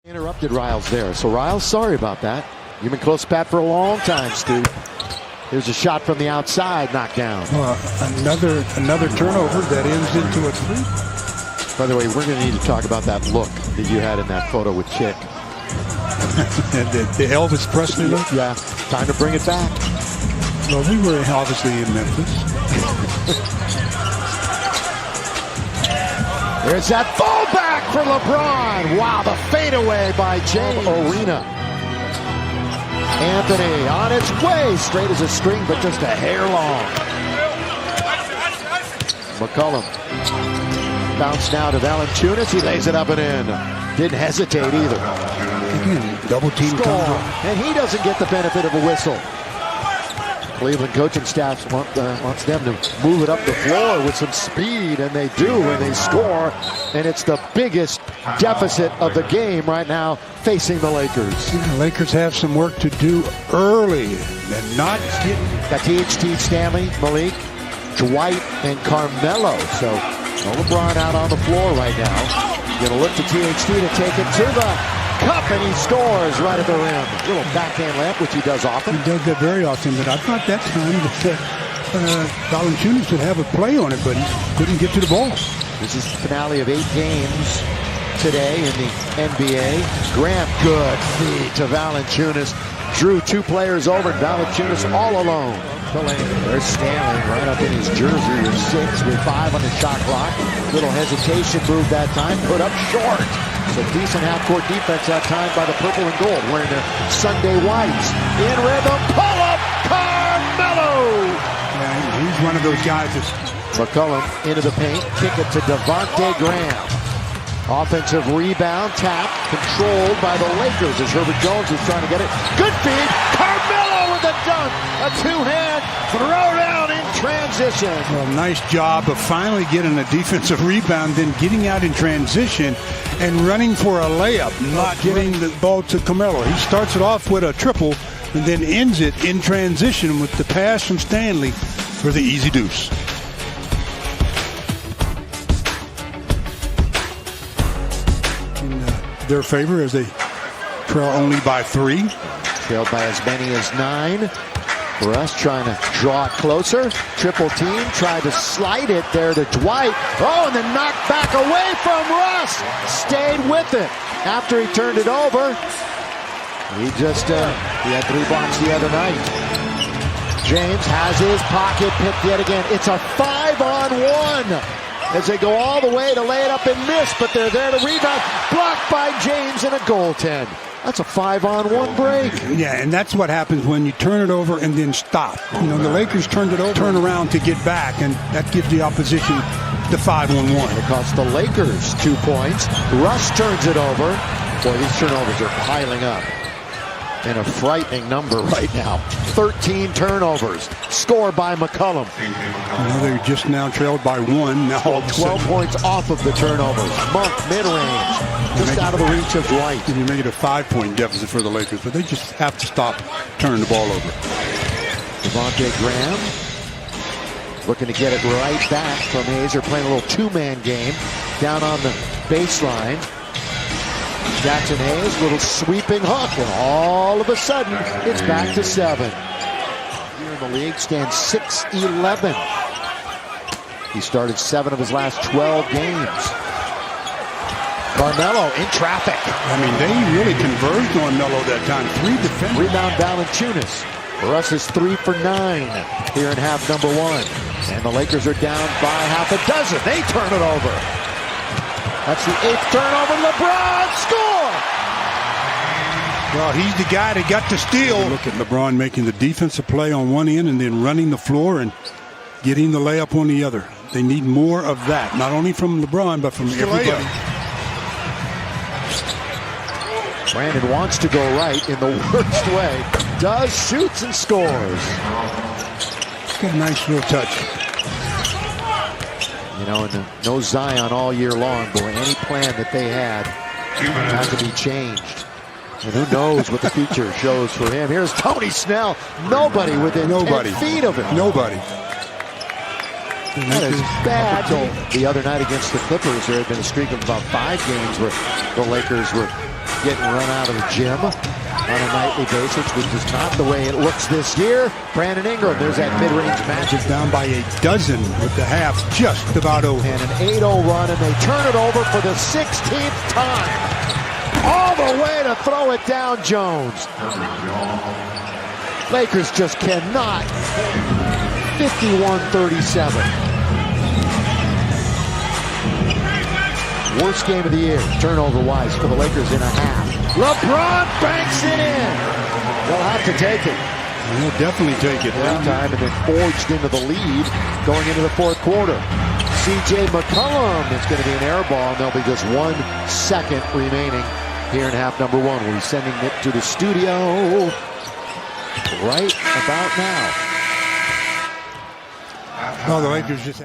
Interrupted Riles there. So Riles, sorry about that. You've been close to Pat for a long time, Stu. Here's a shot from the outside, knocked down. Another turnover that ends into a three. By the way, we're going to need to talk about that look that you had in that photo with Chick. the Elvis Presley look? Yeah, time to bring it back. Well, we were obviously in Memphis. There's that fallback for LeBron. Wow, the fadeaway by James Arena. Anthony on its way, straight as a string, but just a hair long. McCollum. Bounce now to Valanciunas. He lays it up and in. Didn't hesitate either. Again, double team score. And he doesn't get the benefit of a whistle. Cleveland coaching staff wants them to move it up the floor with some speed, and they do, and they score. And it's the biggest deficit of the game right now facing the Lakers. The Lakers have some work to do early and not get... Got THT, Stanley, Malik, Dwight, and Carmelo. So no LeBron out on the floor right now. Going to look to THT to take it to the cup, and he scores right at the rim. Little backhand layup, which he does often. He does that very often, but I thought that time that Valanciunas would have a play on it, but he couldn't get to the ball. This is the finale of 8 games today in the NBA. Grant, good feed to Valanciunas. Drew 2 players over, and Valanciunas all alone. There's Stanley right up in his jersey with 6 with 5 on the shot clock. Little hesitation move that time, put up short. So decent half-court defense that time by the purple and gold, wearing their Sunday whites. In rhythm, pull-up, Carmelo! Yeah, he's one of those guys that's... McCollum into the paint, kick it to Devontae Graham. Offensive rebound, tap, controlled by the Lakers as Herbert Jones is trying to get it. Good feed, Carmelo with a dunk, a two-hand throw-down in transition. Well, nice job of finally getting a defensive rebound, then getting out in transition and running for a layup, not getting the ball to Carmelo. He starts it off with a triple and then ends it in transition with the pass from Stanley for the easy deuce. In their favor as they trail only by 3. Trailed by as many as 9. Russ trying to draw it closer. Triple team, tried to slide it there to Dwight. Oh, and then knocked back away from Russ. Stayed with it after he turned it over. He had 3 blocks the other night. James has his pocket picked yet again. It's a 5-on-1 as they go all the way to lay it up and miss, but they're there to rebound. Blocked by James and a goaltend. That's a 5-on-1 break. Yeah, and that's what happens when you turn it over and then stop. You know, the Lakers turned it over, turn around to get back, and that gives the opposition the 5-on-1. It costs the Lakers 2 points. Russ turns it over. Boy, these turnovers are piling up. And a frightening number right now. 13 turnovers. Scored by McCollum. They're just now trailed by 1. Now 12 points off of the turnovers. Monk, mid-range. Just out of the reach of Dwight. You make it a 5-point deficit for the Lakers, but they just have to stop turning the ball over. Devontae Graham looking to get it right back from Hayes. They're playing a little 2-man game down on the baseline. Jackson Hayes, little sweeping hook, and all of a sudden, it's back to 7. Here in the league stands 6-11. He started 7 of his last 12 games. Carmelo in traffic. I mean, they really converged on Melo that time. 3 defenders. Rebound Valanciunas. Russ is 3 for 9 here in half number 1. And the Lakers are down by half a dozen. They turn it over. That's the 8th turnover. LeBron score! Well, he's the guy that got to steal. Look at LeBron making the defensive play on one end and then running the floor and getting the layup on the other. They need more of that, not only from LeBron, but from everybody. Brandon wants to go right in the worst way. Does, shoots, and scores. Got a nice little touch. You know, and no Zion all year long, boy. Any plan that they had to be changed. And who knows what the future shows for him. Here's Tony Snell. Nobody within 10 feet of him. Nobody. That is bad. The other night against the Clippers, there had been a streak of about 5 games where the Lakers were getting run out of the gym on a nightly basis, which is not the way it looks this year. Brandon Ingram, there's that mid-range magic. Down by a dozen with the half just about over. And an 8-0 run, and they turn it over for the 16th time. All the way to throw it down, Jones. Lakers just cannot. 51-37. Worst game of the year, turnover-wise, for the Lakers in a half. LeBron banks it in. They'll have to take it. He'll definitely take it. Time, and then forged into the lead going into the fourth quarter. C.J. McCollum is going to be an air ball, and there'll be just 1 second remaining here in half number one. We're sending it to the studio right about now. Well, the Lakers just